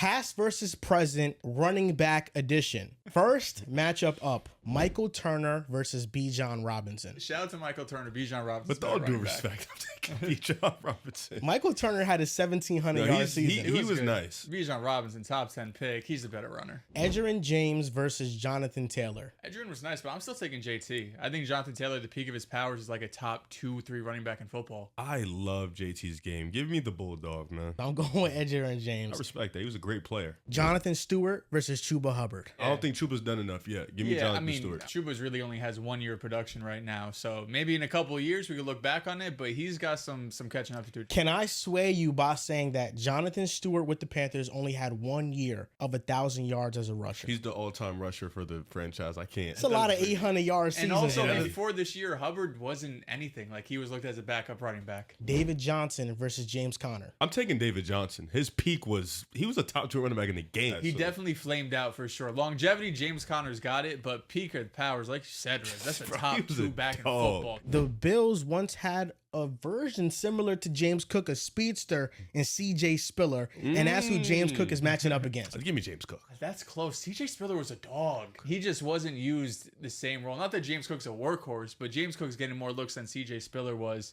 Past versus present running back edition. First matchup up. Michael Turner versus Bijan Robinson. Shout out to Michael Turner, Bijan Robinson. With all due respect, I'm taking Bijan Robinson. Michael Turner had a 1,700-yard season. He was nice. Bijan Robinson, top 10 pick. He's the better runner. Edgerrin James versus Jonathan Taylor. Edgerrin was nice, but I'm still taking JT. I think Jonathan Taylor, the peak of his powers, is like a top 2-3 running back in football. I love JT's game. Give me the Bulldog, man. I'm going with Edgerrin James. I respect that. He was a great player. Jonathan Stewart versus Chuba Hubbard. I don't think Chuba's done enough yet. Give me Jonathan Stewart. Chuba's really only has 1 year of production right now, so maybe in a couple of years we could look back on it, but he's got some catching up to do. Can I sway you by saying that Jonathan Stewart with the Panthers only had 1 year of 1,000 yards as a rusher? He's the all-time rusher for the franchise. I can't. It's a lot of 800-yard seasons. And also, before this year, Hubbard wasn't anything. Like, he was looked as a backup running back. David Johnson versus James Conner. I'm taking David Johnson. His peak was, he was a top 2 running back in the game. He definitely flamed out for sure. Longevity, James Conner's got it, but peak of powers, like you said, that's a top 2 back in football. The Bills once had a version similar to James Cook, a speedster, and CJ Spiller, and that's who James Cook is matching up against. Give me James Cook. That's close. CJ Spiller was a dog. He just wasn't used the same role. Not that James Cook's a workhorse, but James Cook's getting more looks than CJ Spiller was.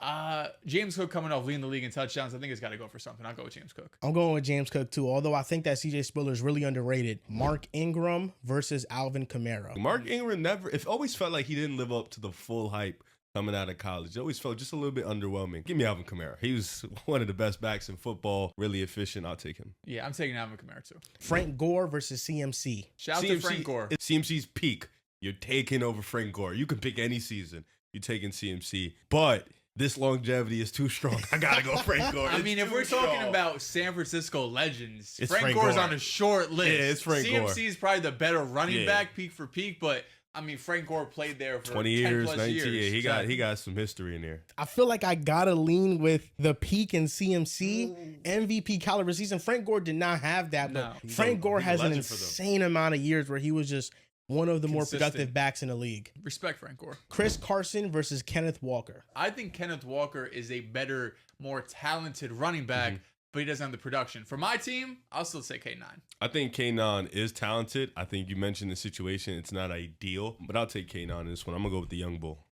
James Cook coming off leading the league in touchdowns. I think it's got to go for something. I'll go with James Cook. I'm going with James Cook too, although I think that CJ Spiller is really underrated. Mark Ingram versus Alvin Kamara. Mark Ingram it always felt like he didn't live up to the full hype coming out of college. It always felt just a little bit underwhelming. Give me Alvin Kamara. He was one of the best backs in football. Really efficient. I'll take him. Yeah, I'm taking Alvin Kamara too. Frank Gore versus CMC. Shout out to Frank Gore. CMC's peak. You're taking over Frank Gore. You can pick any season. You're taking CMC. But this longevity is too strong. I gotta go Frank Gore. I mean, if we're talking about San Francisco legends, it's Frank Gore's on a short list. Yeah, it's Frank Gore. CMC is probably the better running back, peak for peak, but I mean, Frank Gore played there for 20 years, 19 years. Yeah, he got some history in there. I feel like I gotta lean with the peak in CMC MVP caliber season. Frank Gore did not have that, but Frank Gore has an insane amount of years where he was just one of the more productive backs in the league. Respect Frank Gore. Chris Carson versus Kenneth Walker. I think Kenneth Walker is a better, more talented running back, but he doesn't have the production. For my team, I'll still say K9. I think K9 is talented. I think you mentioned the situation. It's not ideal, but I'll take K9 in this one. I'm going to go with the young bull.